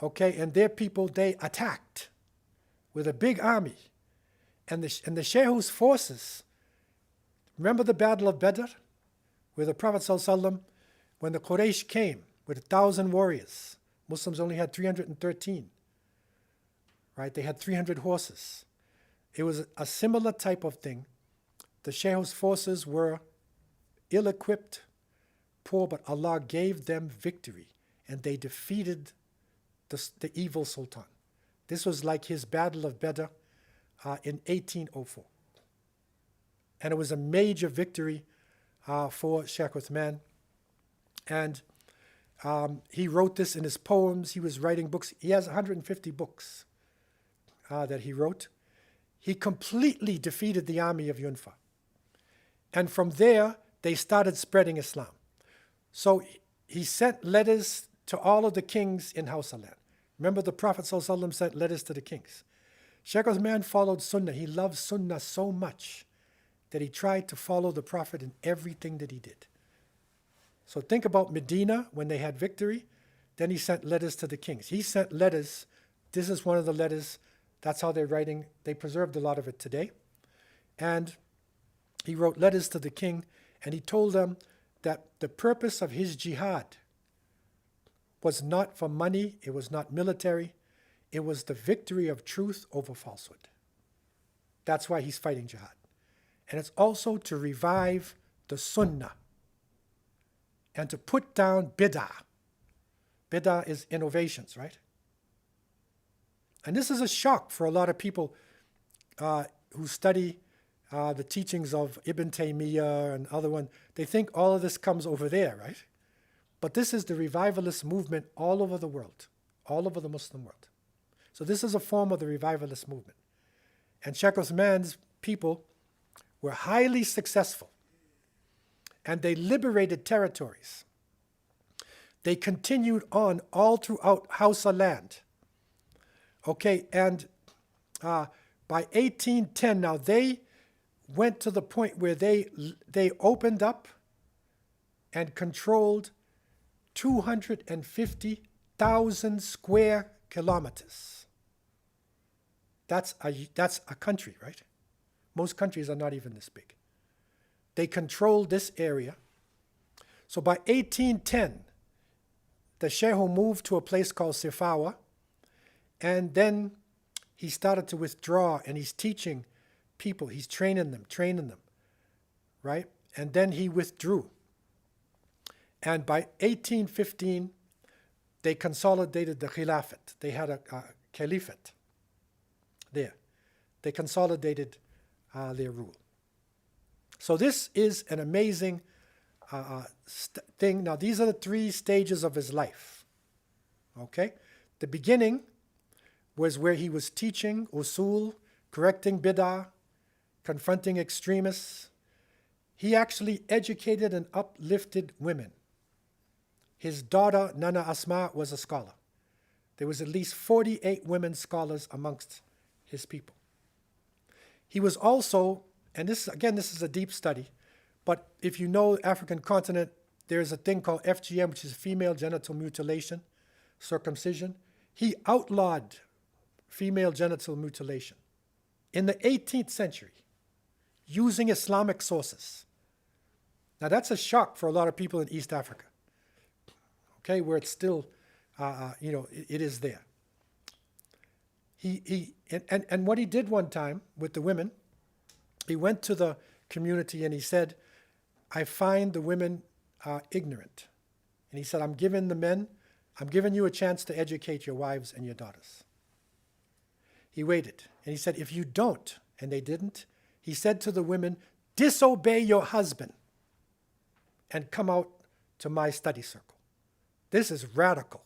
okay, and their people, they attacked with a big army. And the Shaykh's forces, remember the Battle of Badr? Where the Prophet ﷺ, when the Quraysh came with 1,000 warriors, Muslims only had 313, right? They had 300 horses. It was a similar type of thing. The Shaykh's forces were ill-equipped, poor, but Allah gave them victory, and they defeated the evil sultan. This was like his Battle of Badr in 1804. And it was a major victory for Sh.Usman. And he wrote this in his poems. He was writing books. He has 150 books that he wrote. He completely defeated the army of Yunfa. And from there, they started spreading Islam. So he sent letters to all of the kings in Hausaland. Remember, the Prophet ﷺ sent letters to the kings. Sh.Usman followed Sunnah. He loved Sunnah so much that he tried to follow the Prophet in everything that he did. So think about Medina when they had victory. Then he sent letters to the kings. He sent letters. This is one of the letters. That's how they're writing. They preserved a lot of it today. And he wrote letters to the king, and he told them that the purpose of his jihad was not for money, it was not military, it was the victory of truth over falsehood. That's why he's fighting jihad. And it's also to revive the sunnah and to put down bid'ah. Bid'ah is innovations, right? And this is a shock for a lot of people who study the teachings of Ibn Taymiyyah and other one. They think all of this comes over there, right? But this is the revivalist movement all over the world, all over the Muslim world. So this is a form of the revivalist movement. And Sh.Usman's people were highly successful. And they liberated territories. They continued on all throughout Hausaland. Okay, and by 1810, now they went to the point where they opened up and controlled 250,000 square kilometers. That's a country, right? Most countries are not even this big. They controlled this area. So by 1810, the Shaykh moved to a place called Sifawa, and then he started to withdraw, and he's teaching people. He's training them, right? And then he withdrew. And by 1815, they consolidated the Khilafat. They had a Caliphate there. They consolidated their rule. So this is an amazing thing. Now, these are the 3 stages of his life. Okay? The beginning was where he was teaching usul, correcting bid'ah, confronting extremists. He actually educated and uplifted women. His daughter, Nana Asma, was a scholar. There was at least 48 women scholars amongst his people. He was also, and this is a deep study, but if you know African continent, there's a thing called FGM, which is female genital mutilation, circumcision. He outlawed female genital mutilation in the 18th century using Islamic sources. Now that's a shock for a lot of people in East Africa, okay, where it's still, it is there. And what he did one time with the women, he went to the community and he said, I find the women ignorant. And he said, I'm giving you a chance to educate your wives and your daughters. He waited, and he said, if you don't, and they didn't, he said to the women, disobey your husband and come out to my study circle. This is radical,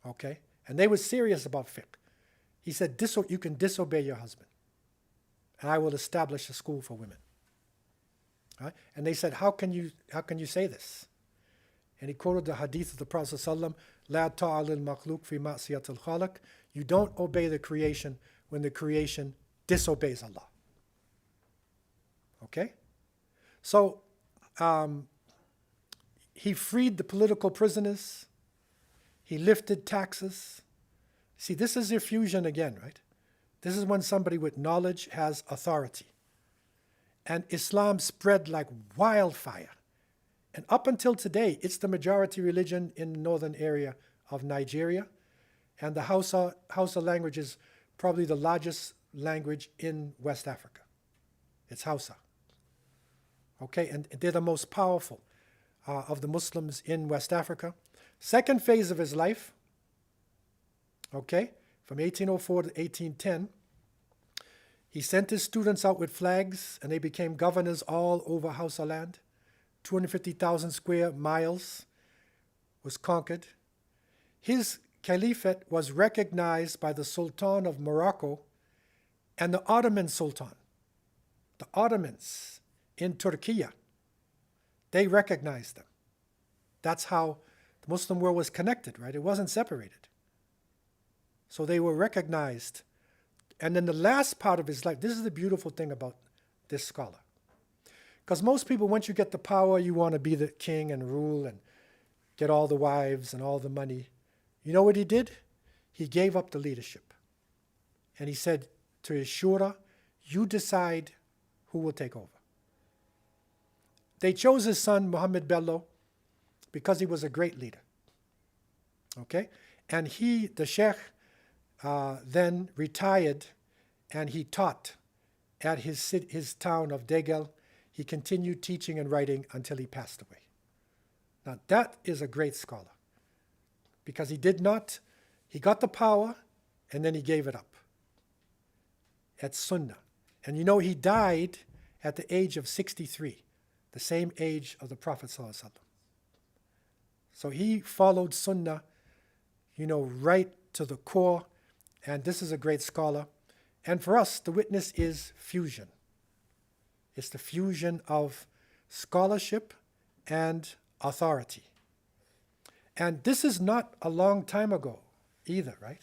okay? And they were serious about fiqh. He said, you can disobey your husband, and I will establish a school for women. Right? And they said, how can you say this? And he quoted the hadith of the Prophet ﷺ, La ta'al al-makhluq fi ma'siyat al-khaliq. You don't obey the creation when the creation disobeys Allah. Okay? So, he freed the political prisoners. He lifted taxes. See, this is your fusion again, right? This is when somebody with knowledge has authority. And Islam spread like wildfire. And up until today, it's the majority religion in the northern area of Nigeria. And the Hausa language is probably the largest language in West Africa. It's Hausa. Okay, and they're the most powerful of the Muslims in West Africa. Second phase of his life, okay, from 1804 to 1810, he sent his students out with flags, and they became governors all over Hausaland. 250,000 square miles was conquered. His caliphate was recognized by the Sultan of Morocco and the Ottoman Sultan. The Ottomans in Turkey, they recognized them. That's how the Muslim world was connected, right? It wasn't separated. So they were recognized. And then the last part of his life, this is the beautiful thing about this scholar. Because most people, once you get the power, you want to be the king and rule and get all the wives and all the money. You know what he did? He gave up the leadership. And he said to his shura, you decide who will take over. They chose his son, Muhammad Bello, because he was a great leader. Okay? And the Shaykh, then retired, and he taught at his town of Degel. He continued teaching and writing until he passed away. Now that is a great scholar, because he got the power and then he gave it up at Sunnah. And he died at the age of 63, the same age of the Prophet ﷺ. So he followed Sunnah, right to the core. And this is a great scholar. And for us, the witness is fusion. It's the fusion of scholarship and authority. And this is not a long time ago either, right?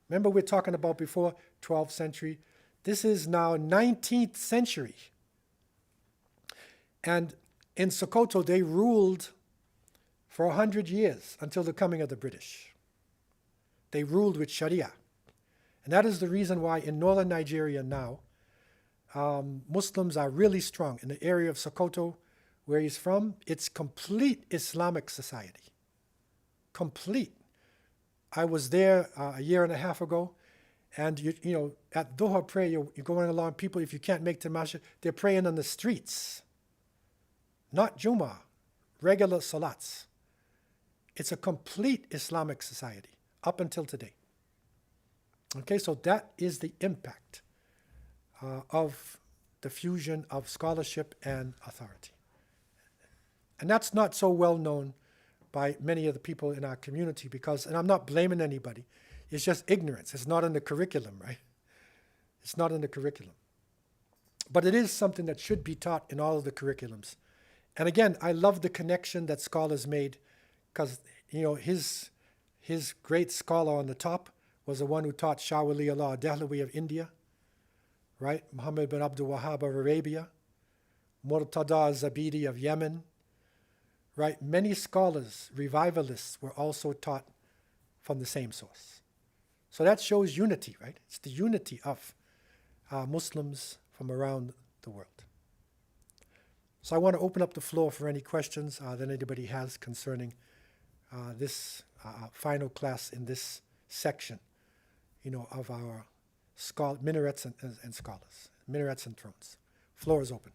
Remember we're talking about before 12th century. This is now 19th century. And in Sokoto, they ruled for 100 years until the coming of the British. They ruled with Sharia. And that is the reason why in northern Nigeria now, Muslims are really strong. In the area of Sokoto, where he's from, it's complete Islamic society. Complete. I was there a year and a half ago, and you know, at Dhuhr prayer, you're going along, people, if you can't make the masjid, they're praying on the streets. Not Jummah, regular salats. It's a complete Islamic society up until today. Okay, so that is the impact of the fusion of scholarship and authority. And that's not so well known by many of the people in our community because, and I'm not blaming anybody, it's just ignorance. It's not in the curriculum, right? It's not in the curriculum. But it is something that should be taught in all of the curriculums. And again, I love the connection that scholars made because, you know, his great scholar on the top was the one who taught Shah Wali Allah Dehlawi of India, right? Muhammad bin Abdul Wahhab of Arabia, Murtada Zabidi of Yemen, right? Many scholars, revivalists, were also taught from the same source. So that shows unity, right? It's the unity of Muslims from around the world. So I want to open up the floor for any questions that anybody has concerning this final class in this section, you know, of our minarets and scholars, minarets and thrones. Floor is open.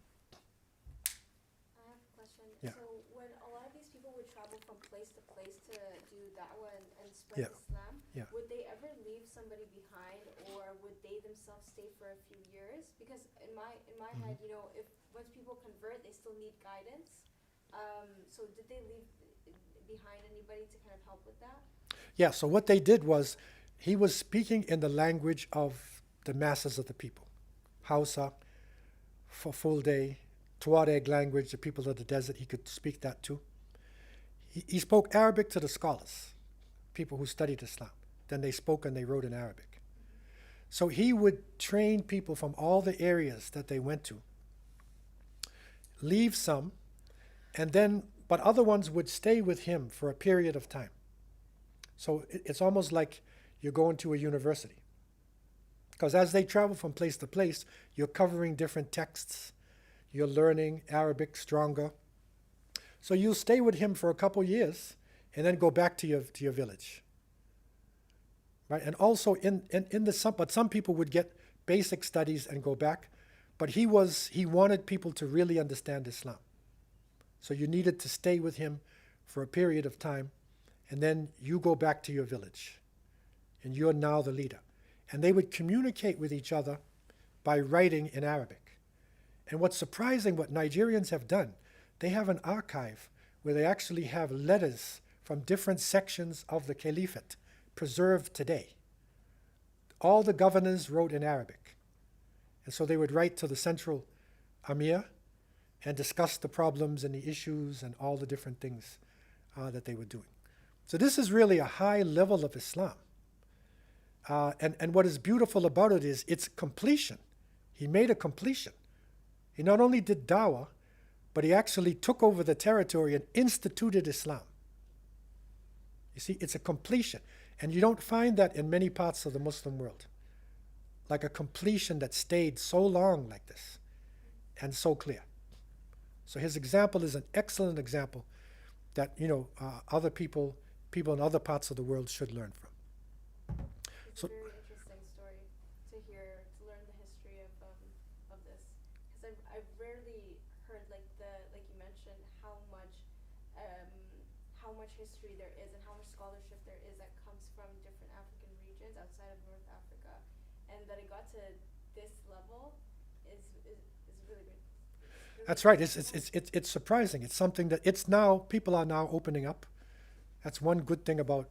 I have a question. Yeah. So when a lot of these people would travel from place to place to do da'wah and spread Yeah. Islam, Yeah. would they ever leave somebody behind, or would they themselves stay for a few years? Because in my head, you know, if once people convert, they still need guidance. So did they leave behind anybody to kind of help with that? Yeah, so what they did was, he was speaking in the language of the masses of the people. Hausa, for full day, Tuareg language, the people of the desert, he could speak that too. He spoke Arabic to the scholars, people who studied Islam. Then they spoke and they wrote in Arabic. So he would train people from all the areas that they went to, leave some, and then, but other ones would stay with him for a period of time. So it's almost like you're going to a university. Because as they travel from place to place, you're covering different texts, you're learning Arabic stronger. So you'll stay with him for a couple years and then go back to your village. Right? And also but some people would get basic studies and go back, but he wanted people to really understand Islam. So you needed to stay with him for a period of time, and then you go back to your village, and you're now the leader. And they would communicate with each other by writing in Arabic. And what's surprising, what Nigerians have done, they have an archive where they actually have letters from different sections of the Caliphate preserved today. All the governors wrote in Arabic. And so they would write to the central Amir and discuss the problems and the issues and all the different things that they were doing. So this is really a high level of Islam. And what is beautiful about it is its completion. He made a completion. He not only did dawah, but he actually took over the territory and instituted Islam. You see, it's a completion. And you don't find that in many parts of the Muslim world. Like a completion that stayed so long like this and so clear. So his example is an excellent example that, you know, other people in other parts of the world should learn from. It's So- a very interesting story to learn the history of this. Because I've rarely heard like you mentioned how much history there is and how much scholarship there is that comes from different African regions outside of North Africa, and that it got to this level is really good. That's right. It's surprising. It's something that people are now opening up. That's one good thing about,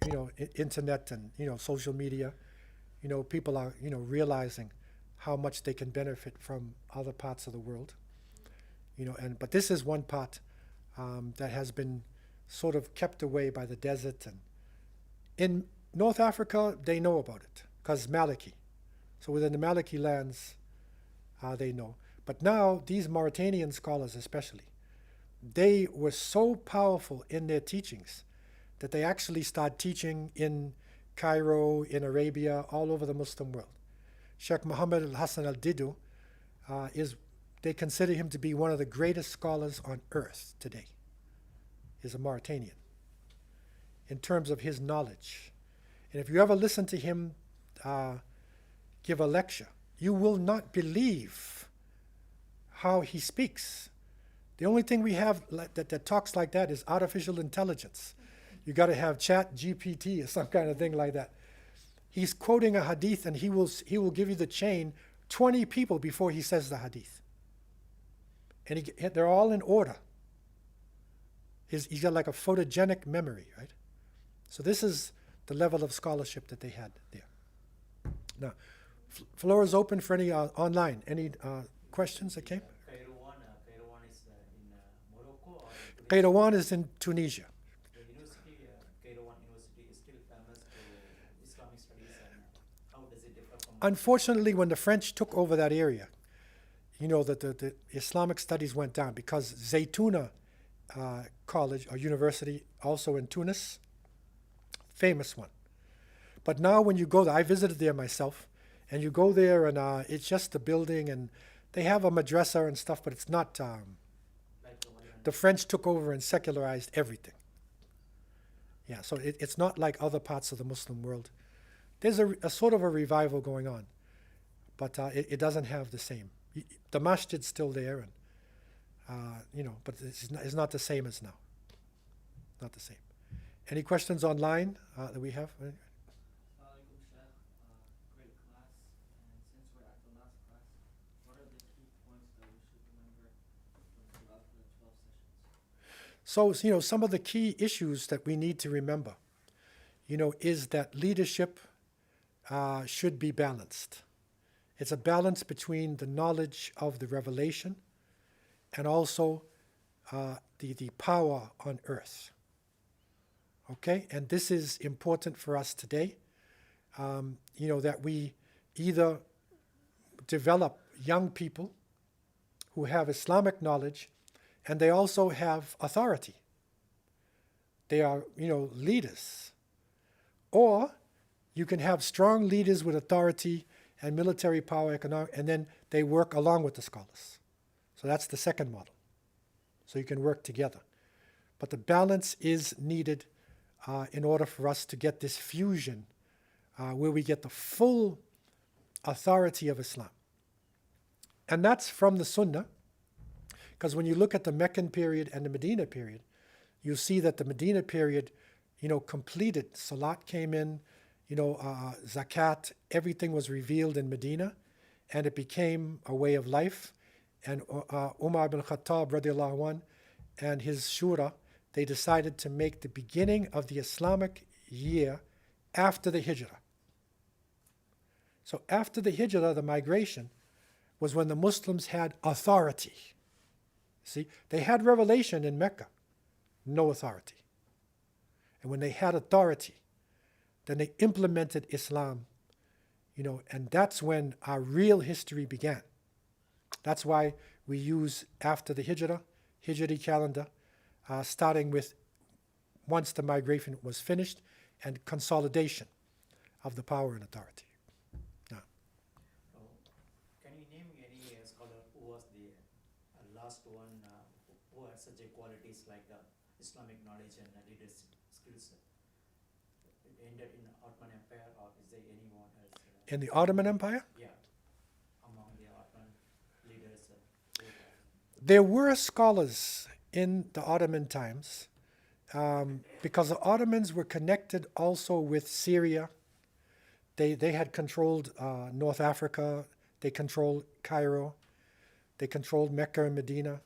you know, internet and, you know, social media. You know, people are, you know, realizing how much they can benefit from other parts of the world. You know, but this is one part that has been sort of kept away by the desert. And in North Africa, they know about it because Maliki. So within the Maliki lands, they know. But now these Mauritanian scholars especially, they were so powerful in their teachings that they actually started teaching in Cairo, in Arabia, all over the Muslim world. Sheikh Muhammad al-Hassan al-Didu they consider him to be one of the greatest scholars on earth today. Is a Mauritanian in terms of his knowledge. And if you ever listen to him give a lecture, you will not believe how he speaks. The only thing we have that talks like that is artificial intelligence. You got to have Chat GPT or some kind of thing like that. He's quoting a hadith and he will give you the chain 20 people before he says the hadith. And they're all in order. He's got like a photogenic memory, right? So this is the level of scholarship that they had there. Now, floor is open for any online. Any questions that came? Kairouan is in Morocco or Kairouan is in Tunisia. the university, Kairouan University is still famous to Islamic studies, and how does it differ from? Unfortunately, when the French took over that area, you know that the Islamic studies went down because Zaytuna College or University, also in Tunis, famous one. But now when you go there, I visited there myself, and you go there and it's just a building, and they have a madrasa and stuff, but it's not. Like the one in The French took over and secularized everything. Yeah, so it's not like other parts of the Muslim world. There's a sort of a revival going on, but it doesn't have the same. The masjid's still there, and but it's not the same as now. Not the same. Any questions online that we have? Assalamualaikum, Shaykh. Great class. And since we're at the last class, what are the key points that we should remember throughout the 12 sessions? So, some of the key issues that we need to remember, is that leadership should be balanced. It's a balance between the knowledge of the revelation and also the power on earth. Okay? And this is important for us today, that we either develop young people who have Islamic knowledge and they also have authority. They are, leaders. Or you can have strong leaders with authority and military power, economic, and then they work along with the scholars. So that's the second model. So you can work together. But the balance is needed in order for us to get this fusion where we get the full authority of Islam. And that's from the Sunnah, because when you look at the Meccan period and the Medina period, you see that the Medina period, completed. Salat came in, zakat, everything was revealed in Medina, and it became a way of life. And Umar ibn Khattab radiallahu anh, and his shura, they decided to make the beginning of the Islamic year after the Hijrah. So after the Hijrah, the migration, was when the Muslims had authority. See, they had revelation in Mecca, no authority. And when they had authority, then they implemented Islam, and that's when our real history began. That's why we use after the Hijrah, Hijri calendar, starting with once the migration was finished and consolidation of the power and authority. Now, Can you name any scholar who was the last one who had such qualities like the Islamic knowledge and leadership skills? It ended in Ottoman Empire, or is there anyone else? in the Ottoman Empire, Yeah, among the Ottoman leaders. there were scholars in the Ottoman times because the Ottomans were connected also with Syria. They had controlled North Africa. They controlled Cairo. They controlled Mecca and Medina.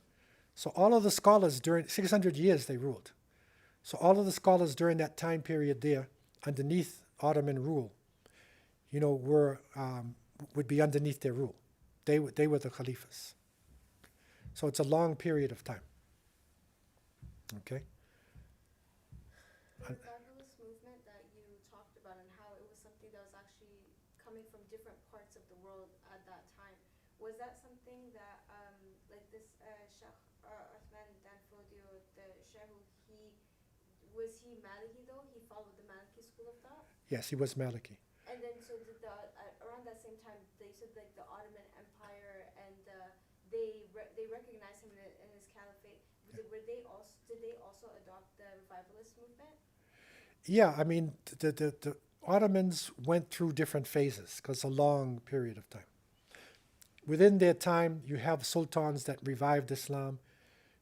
So all of the scholars during 600 years they ruled. So all of the scholars during that time period there, underneath Ottoman rule, would be underneath their rule. They were the caliphs. So it's a long period of time. Okay. The revivalist movement that you talked about and how it was something that was actually coming from different parts of the world at that time, was that something that, like this Sh.Usman dan Fodiyo, the Shaykh, was he Maliki though? He followed the Maliki school of thought? Yes, he was Maliki. And then so did around that same time, they said like the Ottoman Empire and the they recognized him in his caliphate. Did they also adopt the revivalist movement? Yeah, I mean, the Ottomans went through different phases because it's a long period of time. Within their time, you have sultans that revived Islam.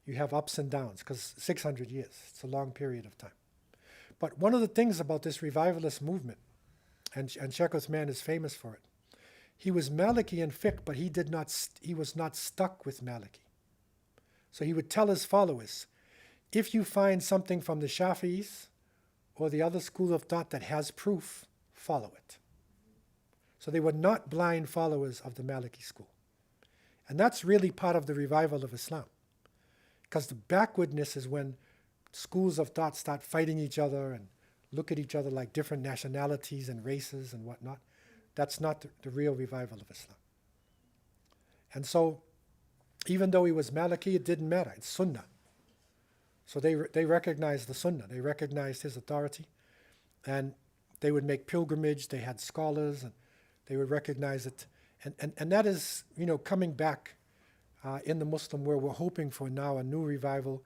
You have ups and downs because 600 years, it's a long period of time. But one of the things about this revivalist movement, and Sh.Usman is famous for it, he was Maliki in fiqh, but he was not stuck with Maliki. So he would tell his followers, if you find something from the Shafi'is or the other school of thought that has proof, follow it. So they were not blind followers of the Maliki school. And that's really part of the revival of Islam. Because the backwardness is when schools of thought start fighting each other and look at each other like different nationalities and races and whatnot. That's not the real revival of Islam. And so, even though he was Maliki, it didn't matter. It's Sunnah. So they recognized the Sunnah. They recognized his authority. And they would make pilgrimage. They had scholars, and they would recognize it. And that is, coming back in the Muslim world. We're hoping for now a new revival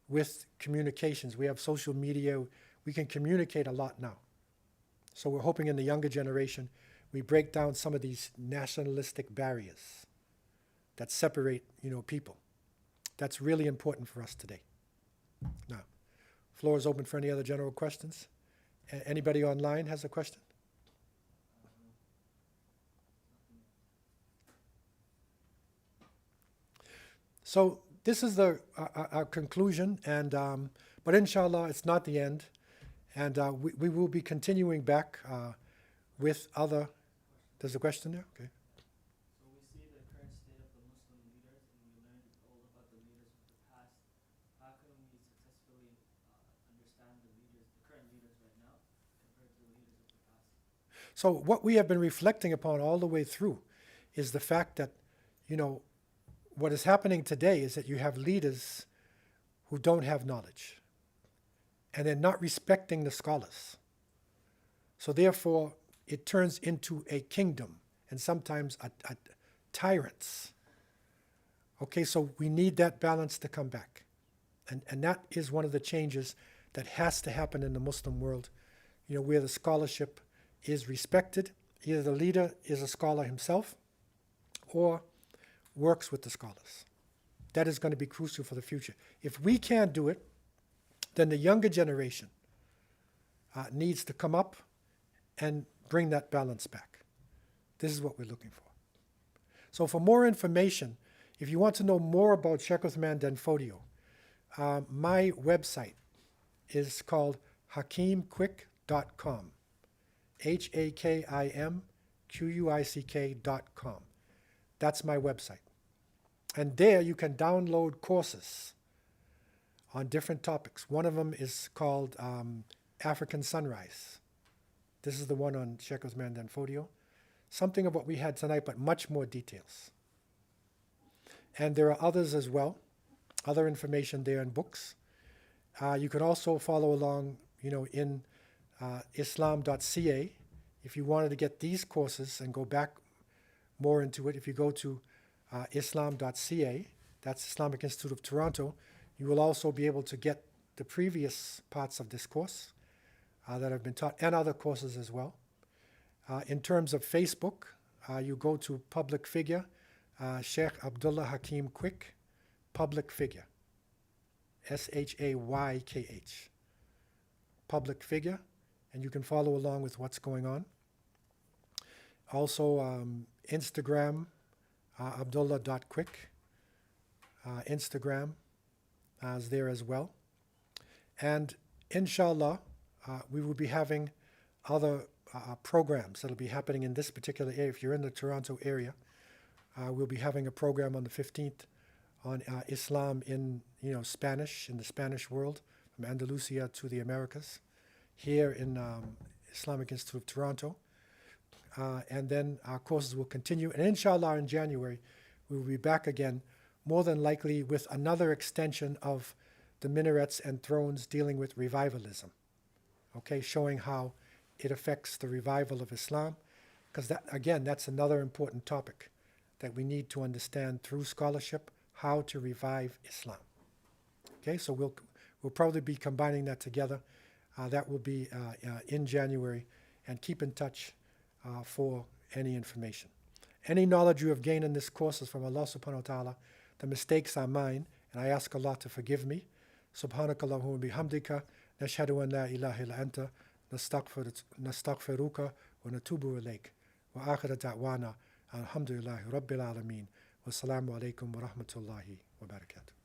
with communications. We have social media. We can communicate a lot now. So we're hoping in the younger generation, we break down some of these nationalistic barriers that separate, people. That's really important for us today. Now, floor is open for any other general questions. Anybody online has a question? So this is our conclusion, and but inshallah, it's not the end, and we will be continuing back with other. There's a question there? Okay. So we see the current state of the Muslim leaders, and we learned all about the leaders of the past. How can we successfully understand the current leaders right now, compared to the leaders of the past? So what we have been reflecting upon all the way through is the fact that, what is happening today is that you have leaders who don't have knowledge, and they're not respecting the scholars. So therefore, it turns into a kingdom and sometimes a tyrants. Okay, so we need that balance to come back. And that is one of the changes that has to happen in the Muslim world, where the scholarship is respected. Either the leader is a scholar himself or works with the scholars. That is going to be crucial for the future. If we can't do it, then the younger generation needs to come up and bring that balance back. This is what we're looking for. So for more information, if you want to know more about Sh.Usman dan Fodiyo, my website is called hakimquick.com. HAKIMQUICK.com. That's my website. And there you can download courses on different topics. One of them is called African Sunrise. This is the one on Sh.Usman dan Fodiyo. Something of what we had tonight, but much more details. And there are others as well, other information there in books. You can also follow along, in Islam.ca. If you wanted to get these courses and go back more into it, if you go to Islam.ca, that's Islamic Institute of Toronto, you will also be able to get the previous parts of this course that have been taught, and other courses as well. In terms of Facebook, you go to public figure, Shaykh Abdullah Hakim Quick, public figure, SHAYKH, public figure, and you can follow along with what's going on. Also, Instagram, Abdullah.quick, Instagram is there as well. And inshallah, we will be having other programs that will be happening in this particular area. If you're in the Toronto area, we'll be having a program on the 15th on Islam in Spanish, in the Spanish world, from Andalusia to the Americas, here in Islamic Institute of Toronto. And then our courses will continue. And inshallah, in January, we will be back again, more than likely with another extension of the Minarets and Thrones dealing with revivalism. Okay, showing how it affects the revival of Islam, because that, again, that's another important topic. that we need to understand through scholarship how to revive Islam. Okay, so we'll probably be combining that together. That will be in January, and keep in touch for any information. Any knowledge you have gained in this course is from Allah subhanahu wa ta'ala. The mistakes are mine, and I ask Allah to forgive me. Subhanakallahumma bihamdika, nashhadu an la ilaha illa anta, nastaghfiruka wa natubu ilayk. Wa akhir da'wana, alhamdulillahi rabbil alameen. Wassalamu alaikum wa rahmatullahi wa barakatuh.